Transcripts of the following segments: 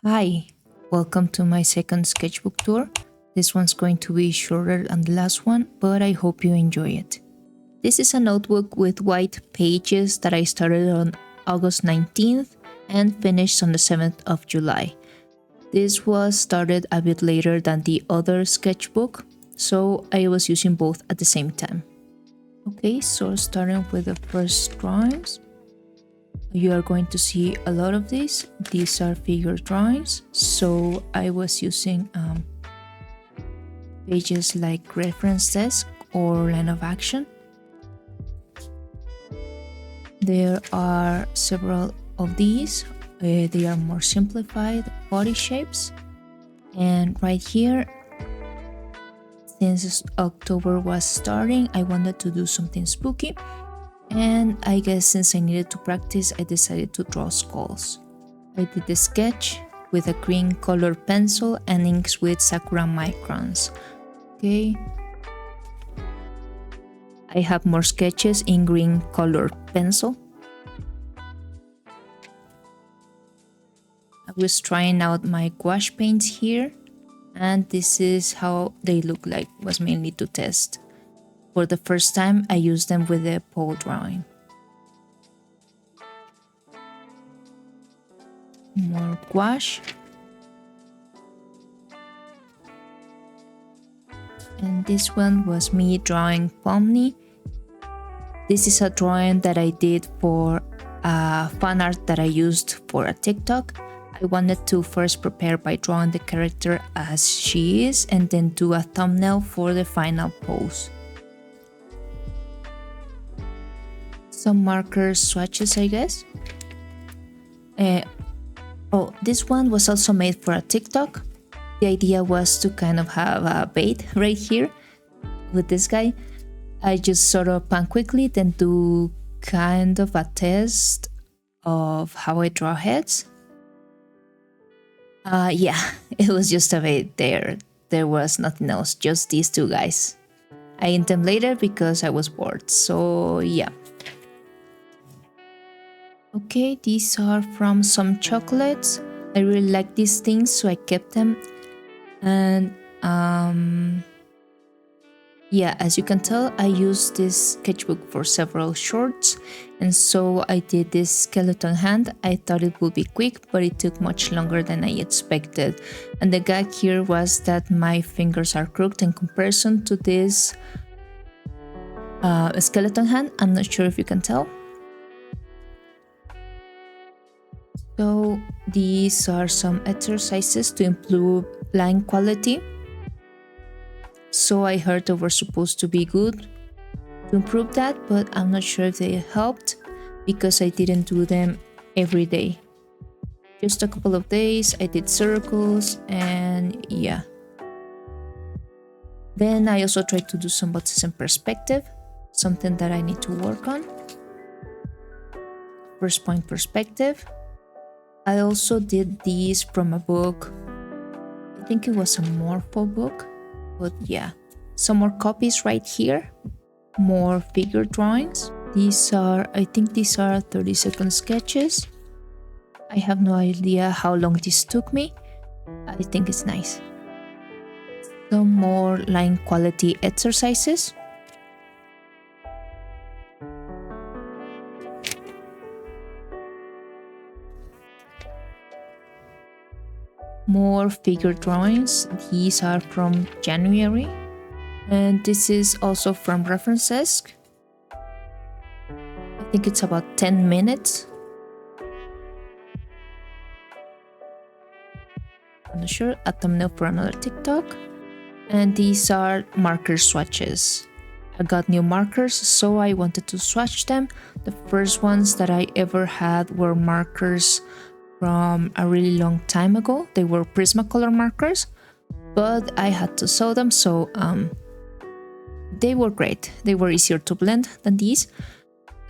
Hi, welcome to my second sketchbook tour. This one's going to be shorter than the last one, but I hope you enjoy it. This is a notebook with white pages that I started on August 19th and finished on the 7th of July. This was started a bit later than the other sketchbook, so I was using both at the same time. Okay, so starting with the first drawings. You are going to see a lot of these. These are figure drawings, so I was using pages like reference desk or line of action. There are several of these. They are more simplified body shapes. And right here, since October was starting, I wanted to do something spooky. And I guess since I needed to practice, I decided to draw skulls. I did the sketch with a green colored pencil and inks with Sakura microns. Okay. I have more sketches in green colored pencil. I was trying out my gouache paints here, and this is how they look like. It was mainly to test. For the first time, I used them with the pole drawing. More gouache. And this one was me drawing Pomni. This is a drawing that I did for fan art that I used for a TikTok. I wanted to first prepare by drawing the character as she is and then do a thumbnail for the final pose. Some marker swatches, I guess. This one was also made for a TikTok. The idea was to kind of have a bait right here with this guy. I just sort of pan quickly, then do kind of a test of how I draw heads. Yeah, it was just a bait there. There was nothing else, just these two guys. I inked them later because I was bored, so yeah. Okay, these are from some chocolates. I really like these things, so I kept them. And yeah, as you can tell, I used this sketchbook for several shorts, and so I did this skeleton hand. I thought it would be quick, but it took much longer than I expected. And the gag here was that my fingers are crooked in comparison to this skeleton hand. I'm not sure if you can tell. So these are some exercises to improve line quality. So I heard they were supposed to be good to improve that, but I'm not sure if they helped because I didn't do them every day. Just a couple of days, I did circles and yeah. Then I also tried to do some boxes in perspective, something that I need to work on. First point perspective. I also did these from a book. I think it was a Morpho book, but yeah. Some more copies right here. More figure drawings. I think these are 30-second sketches. I have no idea how long this took me. I think it's nice. Some more line quality exercises. More figure drawings. These are from January. And this is also from Reference Desk. I think it's about 10 minutes. I'm not sure. A thumbnail for another TikTok. And these are marker swatches. I got new markers, so I wanted to swatch them. The first ones that I ever had were markers from a really long time ago. They were Prismacolor markers, but I had to sew them, so they were great. They were easier to blend than these.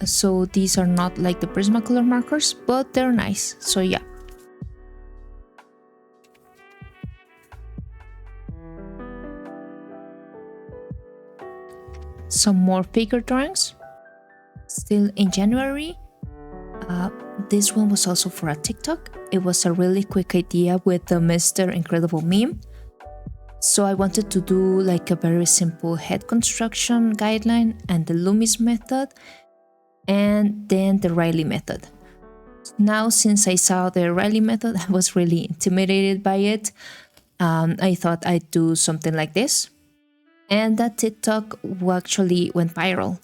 So these are not like the Prismacolor markers, but they're nice. So yeah. Some more figure drawings. Still in January. this one was also for a TikTok. It was a really quick idea with the Mr. Incredible meme. So I wanted to do like a very simple head construction guideline and the Loomis method and then the Riley method. Now, since I saw the Riley method, I was really intimidated by it. I thought I'd do something like this. And that TikTok actually went viral.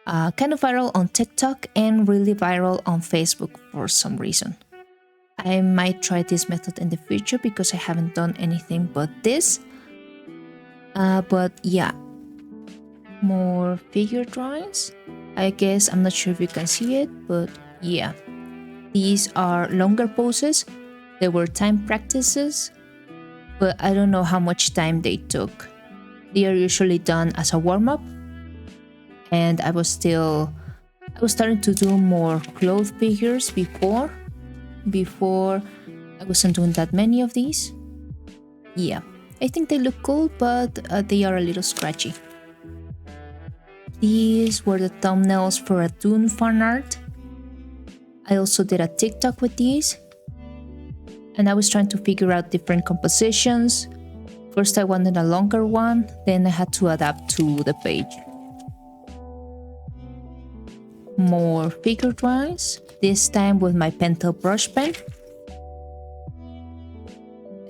Kind of viral on TikTok and really viral on Facebook for some reason. I might try this method in the future because I haven't done anything but this. But yeah, more figure drawings. I guess I'm not sure if you can see it, but yeah. These are longer poses. They were time practices, but I don't know how much time they took. They are usually done as a warm-up, and I was starting to do more cloth figures before I wasn't doing that many of these. Yeah, I think they look cool, but they are a little scratchy. These were the thumbnails for a Dune fan art. I also did a TikTok with these, and I was trying to figure out different compositions. First I wanted a longer one, then I had to adapt to the page. More figure drawings, this time with my Pentel brush pen.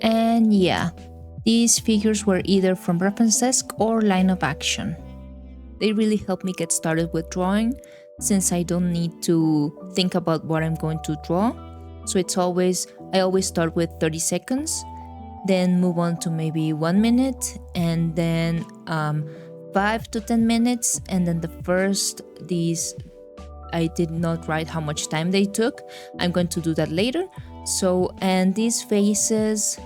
And yeah, these figures were either from Reference Desk or Line of Action. They really helped me get started with drawing, since I don't need to think about what I'm going to draw. So I always start with 30 seconds, then move on to maybe 1 minute, and then 5 to 10 minutes, and then these I did not write how much time they took. I'm going to do that later. So, and these faces,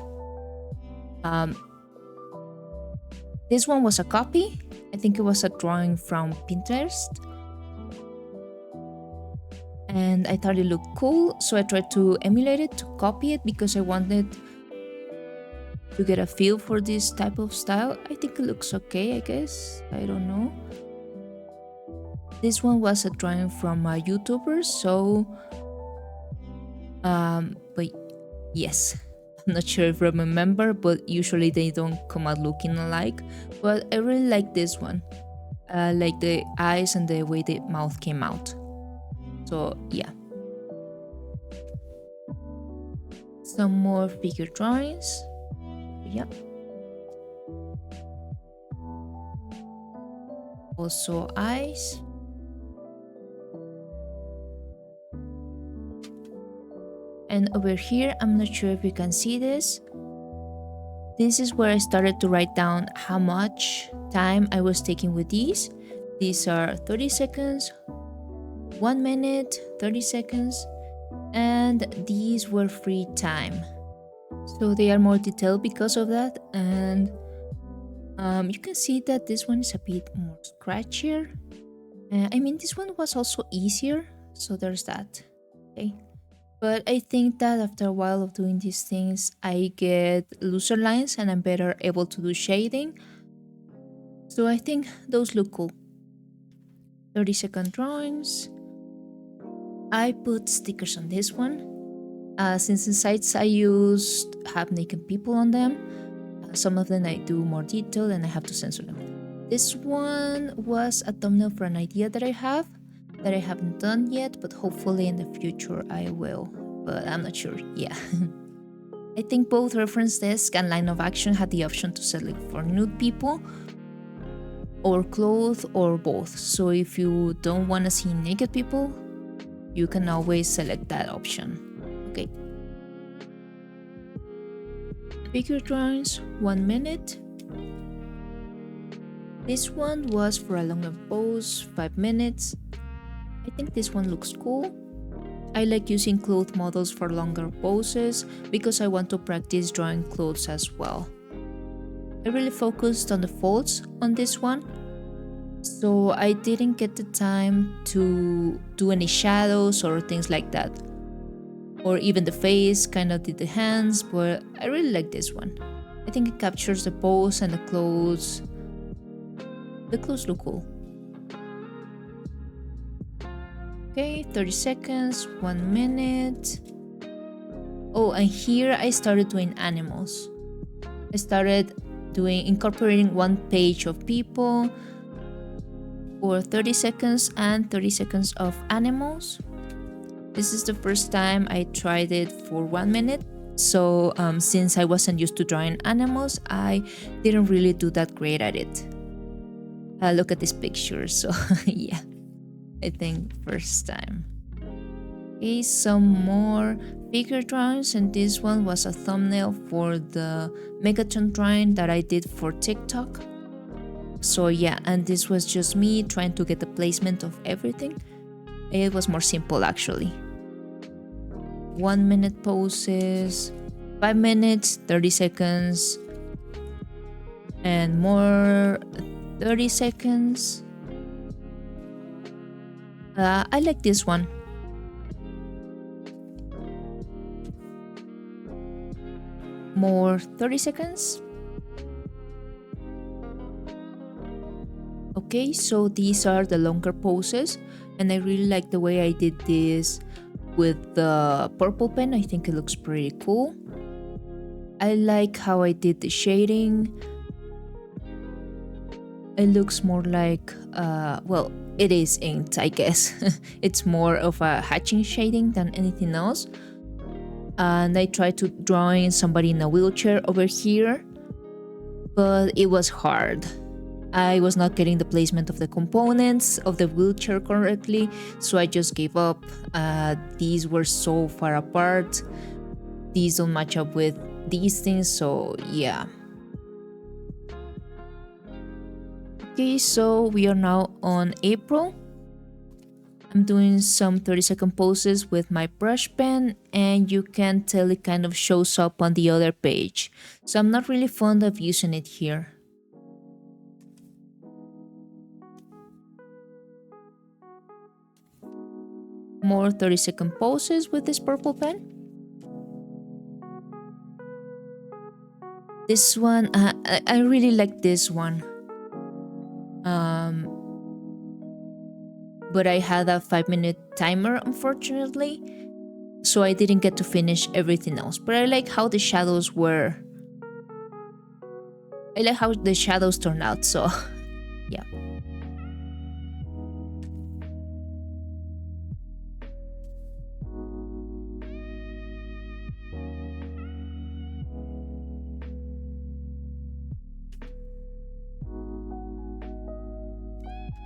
this one was a copy. I think it was a drawing from Pinterest. And I thought it looked cool, so I tried to emulate it, to copy it, because I wanted to get a feel for this type of style. I think it looks okay, I guess. I don't know. This one was a drawing from a YouTuber, so but yes, I'm not sure if I remember, but usually they don't come out looking alike. But I really like this one. Like the eyes and the way the mouth came out. So yeah. Some more figure drawings. Yep. Also eyes. And over here, I'm not sure if you can see this. This is where I started to write down how much time I was taking with these. These are 30 seconds, 1 minute, 30 seconds, and these were free time. So they are more detailed because of that. And you can see that this one is a bit more scratchier. I mean, this one was also easier, so there's that. Okay. But I think that after a while of doing these things, I get looser lines and I'm better able to do shading. So I think those look cool. 30-second drawings. I put stickers on this one. Since the sites I used have naked people on them, some of them I do more detail and I have to censor them. This one was a thumbnail for an idea that I have, that I haven't done yet, but hopefully in the future I will, but I'm not sure. Yeah. I think both Reference Desk and Line of Action had the option to select for nude people or clothes or both. So if you don't want to see naked people, you can always select that option. Okay. Figure drawings, 1 minute. This one was for a longer pose, 5 minutes. I think this one looks cool. I like using cloth models for longer poses because I want to practice drawing clothes as well. I really focused on the folds on this one, so I didn't get the time to do any shadows or things like that. Or even the face, kind of did the hands, but I really like this one. I think it captures the pose and the clothes. The clothes look cool. Okay, 30 seconds, 1 minute. Oh, and here I started doing animals. I started incorporating one page of people for 30 seconds and 30 seconds of animals. This is the first time I tried it for 1 minute. So since I wasn't used to drawing animals, I didn't really do that great at it. Look at this picture. So yeah, I think first time. Okay, some more figure drawings, and this one was a thumbnail for the Megaton drawing that I did for TikTok. So yeah, and this was just me trying to get the placement of everything. It was more simple actually. 1 minute poses, 5 minutes, 30 seconds, and more 30 seconds. I like this one. More 30 seconds. Okay, so these are the longer poses, and I really like the way I did this with the purple pen. I think it looks pretty cool. I like how I did the shading. It looks more like, well, it is inked, I guess. It's more of a hatching shading than anything else. And I tried to draw in somebody in a wheelchair over here, but it was hard. I was not getting the placement of the components of the wheelchair correctly, so I just gave up. These were so far apart. These don't match up with these things, so yeah. Okay, so we are now on April. I'm doing some 30-second poses with my brush pen, and you can tell it kind of shows up on the other page. So I'm not really fond of using it here. More 30-second poses with this purple pen. This one, I really like this one. But I had a 5-minute timer, unfortunately, so I didn't get to finish everything else. But I like how the shadows were. I like how the shadows turned out, so yeah.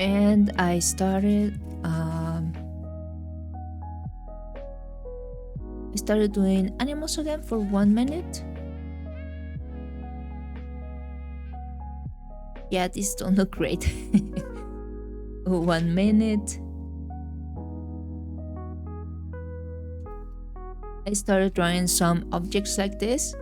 And I started doing animals again for 1 minute. Yeah, these don't look great. 1 minute. I started drawing some objects like this.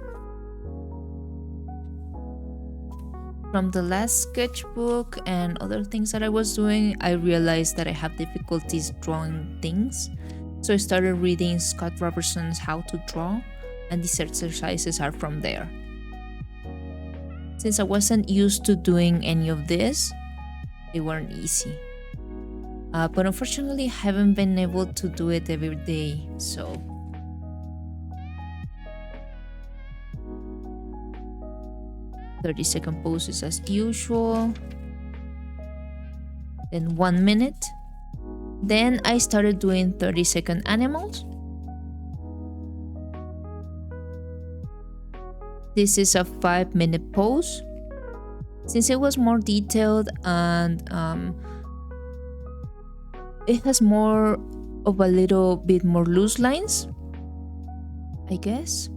From the last sketchbook and other things that I was doing, I realized that I have difficulties drawing things. So I started reading Scott Robertson's How to Draw, and these exercises are from there. Since I wasn't used to doing any of this, they weren't easy. But unfortunately, I haven't been able to do it every day, so... "30-second poses as usual. Then 1 minute. Then I started doing 30-second animals. This is a 5-minute pose. Since it was more detailed and it has more of a little bit more loose lines, I guess.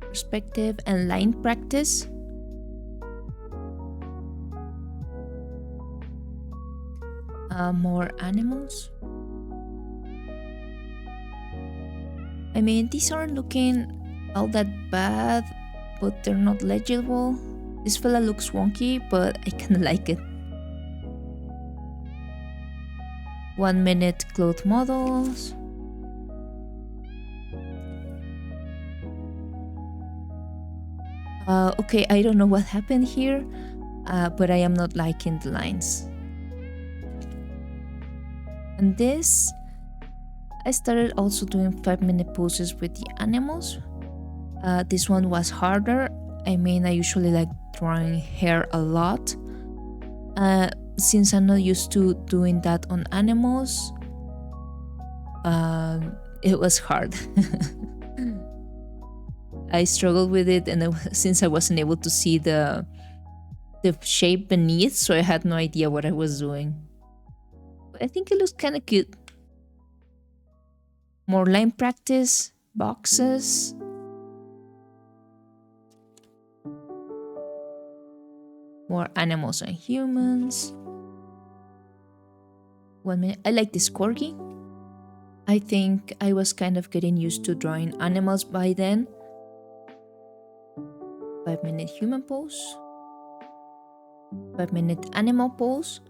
Perspective and line practice. More animals. I mean, these aren't looking all that bad, but they're not legible. This fella looks wonky, but I kinda like it. 1 minute cloth models. Okay, I don't know what happened here, but I am not liking the lines. And this, I started also doing 5-minute poses with the animals. This one was harder. I mean, I usually like drawing hair a lot. Since I'm not used to doing that on animals, it was hard. I struggled with it, and since I wasn't able to see the shape beneath, so I had no idea what I was doing. But I think it looks kind of cute. More line practice, boxes. More animals and humans. 1 minute. I like this corgi. I think I was kind of getting used to drawing animals by then. 5-minute human pose. 5-minute animal pose.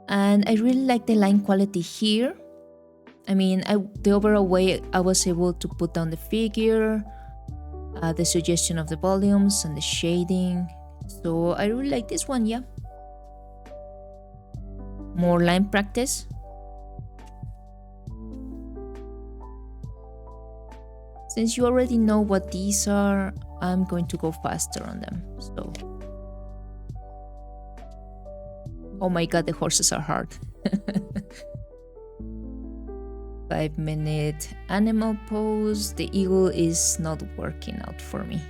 And I really like the line quality here. I mean, the overall way I was able to put down the figure, the suggestion of the volumes and the shading. So I really like this one, yeah. More line practice. Since you already know what these are, I'm going to go faster on them. So, oh my god, the horses are hard. 5-minute animal pose. The eagle is not working out for me.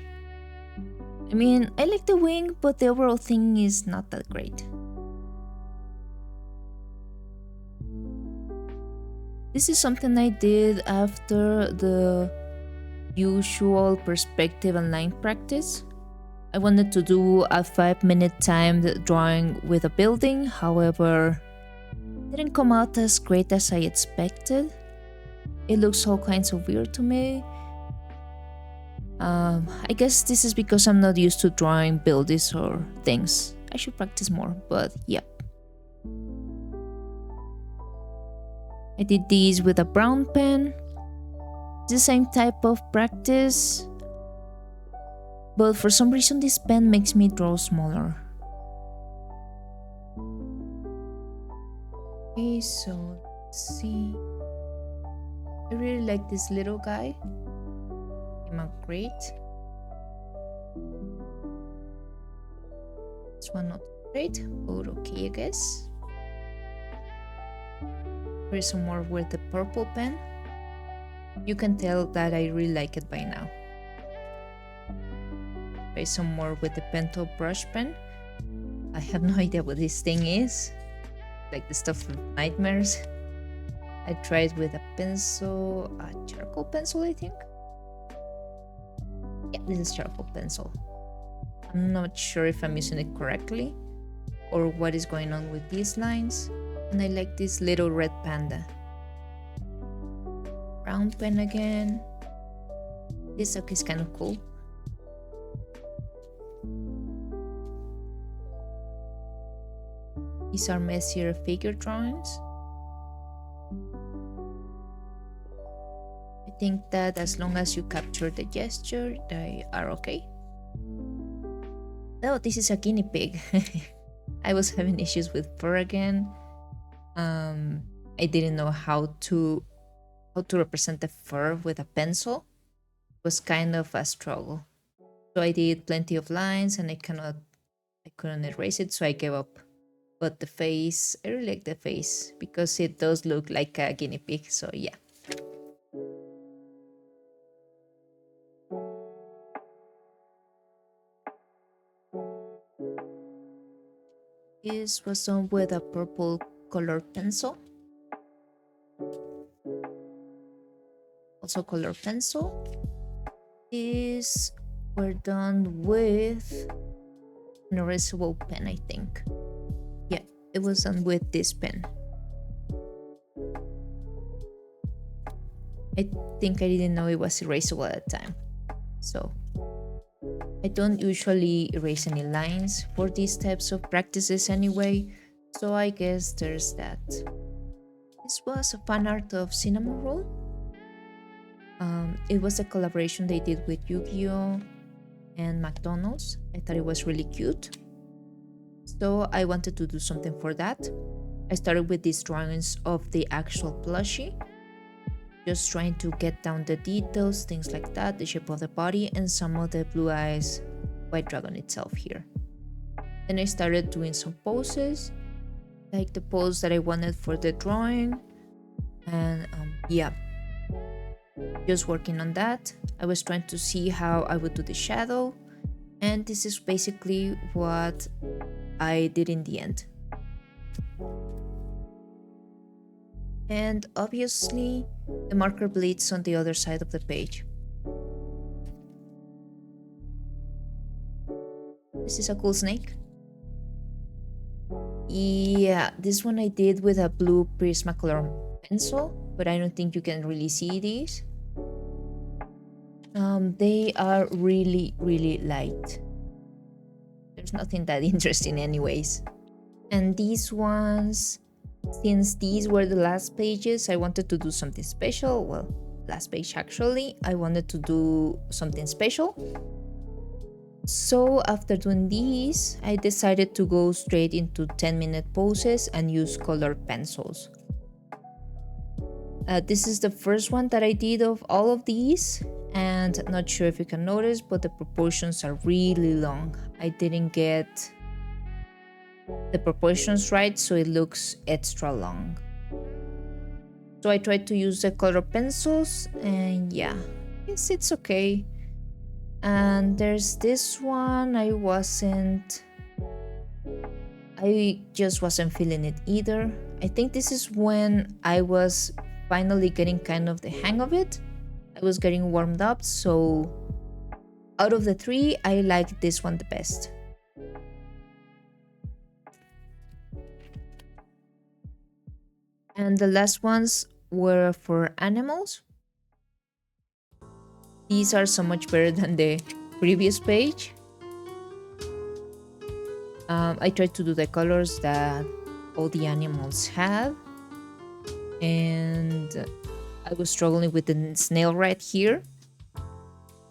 I mean, I like the wing, but the overall thing is not that great. This is something I did after the usual perspective and line practice. I wanted to do a 5-minute timed drawing with a building, however, it didn't come out as great as I expected. It looks all kinds of weird to me. I guess this is because I'm not used to drawing buildings or things. I should practice more, but yeah. I did these with a brown pen. It's the same type of practice, but for some reason this pen makes me draw smaller. Okay, so let's see. I really like this little guy. Came out great. This one not great, but okay, I guess. Here's some more with the purple pen. You can tell that I really like it by now. Here's some more with the Pentel brush pen. I have no idea what this thing is. Like the stuff of nightmares. I tried with a pencil, a charcoal pencil, I think. Yeah, this is charcoal pencil. I'm not sure if I'm using it correctly or what is going on with these lines. And I like this little red panda. Brown pen again. This look is kind of cool. These are messier figure drawings. I think that as long as you capture the gesture, they are okay. Oh, this is a guinea pig. I was having issues with fur again. I didn't know how to represent the fur with a pencil. It was kind of a struggle. So I did plenty of lines and I couldn't erase it, so I gave up. But the face, I really like the face because it does look like a guinea pig, so yeah. This was done with a purple color pencil. Also color pencil. These were done with an erasable pen, I think. Yeah, it was done with this pen. I think I didn't know it was erasable at the time. So I don't usually erase any lines for these types of practices anyway, so I guess there's that. This was a fan art of Cinnamon Roll. It was a collaboration they did with Yu-Gi-Oh! And McDonald's. I thought it was really cute, so I wanted to do something for that. I started with these drawings of the actual plushie, just trying to get down the details, things like that, the shape of the body, and some of the blue eyes white dragon itself here. Then I started doing some poses, like the pose that I wanted for the drawing, and yeah, just working on that. I was trying to see how I would do the shadow, and this is basically what I did in the end. And obviously the marker bleeds on the other side of the page. This is a cool snake. Yeah, this one I did with a blue Prismacolor pencil, but I don't think you can really see these. They are really, really light. There's nothing that interesting anyways. And these ones, since these were the last pages, I wanted to do something special. Well, last page actually, I wanted to do something special. So after doing these, I decided to go straight into 10-minute poses and use colored pencils. This is the first one that I did of all of these, and not sure if you can notice, but the proportions are really long. I didn't get the proportions right, so it looks extra long. So I tried to use the color pencils, and yeah, it's okay. And there's this one, I just wasn't feeling it either. I think this is when I was finally getting kind of the hang of it. I was getting warmed up, so out of the three, I like this one the best. And the last ones were for animals. These are so much better than the previous page. I tried to do the colors that all the animals have, and I was struggling with the snail right here.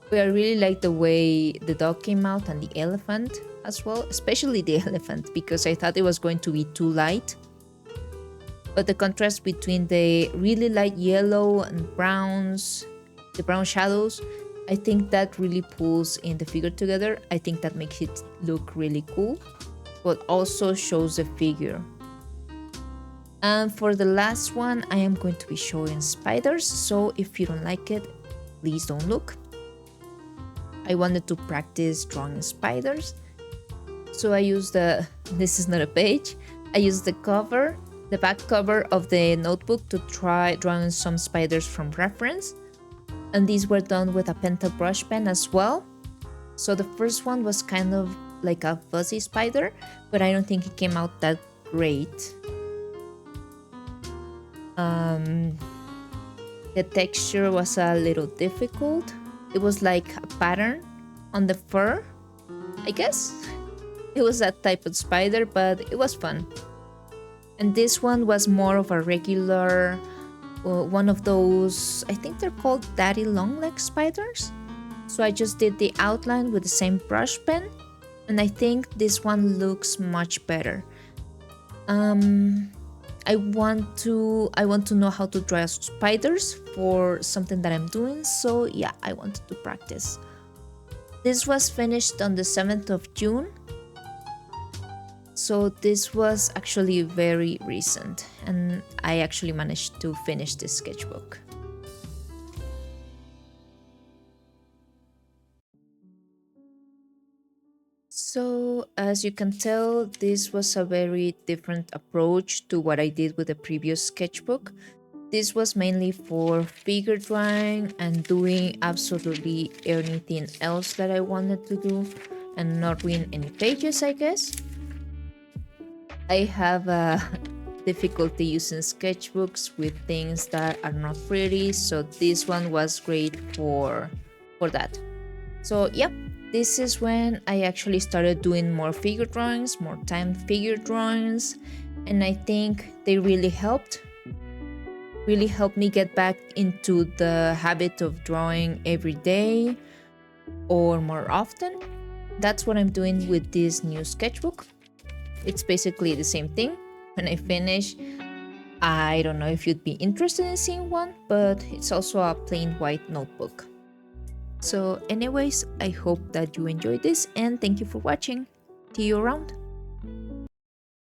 But I really like the way the dog came out and the elephant as well, especially the elephant, because I thought it was going to be too light. But the contrast between the really light yellow and browns, the brown shadows, I think that really pulls in the figure together. I think that makes it look really cool, but also shows the figure. And for the last one, I am going to be showing spiders, so if you don't like it, please don't look. I wanted to practice drawing spiders, so I used this is not a page, I used the back cover of the notebook to try drawing some spiders from reference. And these were done with a pentel brush pen as well. So the first one was kind of like a fuzzy spider, but I don't think it came out that great. The texture was a little difficult. It was like a pattern on the fur, I guess. It was that type of spider, but it was fun. And this one was more of a regular, one of those, I think they're called daddy long leg spiders. So I just did the outline with the same brush pen, and I think this one looks much better. I want to know how to draw spiders for something that I'm doing, so yeah, I wanted to practice. This was finished on the 7th of June. So this was actually very recent, and I actually managed to finish this sketchbook. So as you can tell, this was a very different approach to what I did with the previous sketchbook. This was mainly for figure drawing and doing absolutely anything else that I wanted to do and not reading any pages, I guess. I have a difficulty using sketchbooks with things that are not pretty, so this one was great for that. So yep, this is when I actually started doing more figure drawings, more timed figure drawings, and I think they really helped me get back into the habit of drawing every day or more often. That's what I'm doing with this new sketchbook. It's basically the same thing. when I finish. I don't know if you'd be interested in seeing one, but it's also a plain white notebook. So anyways, I hope that you enjoyed this and thank you for watching. See you around.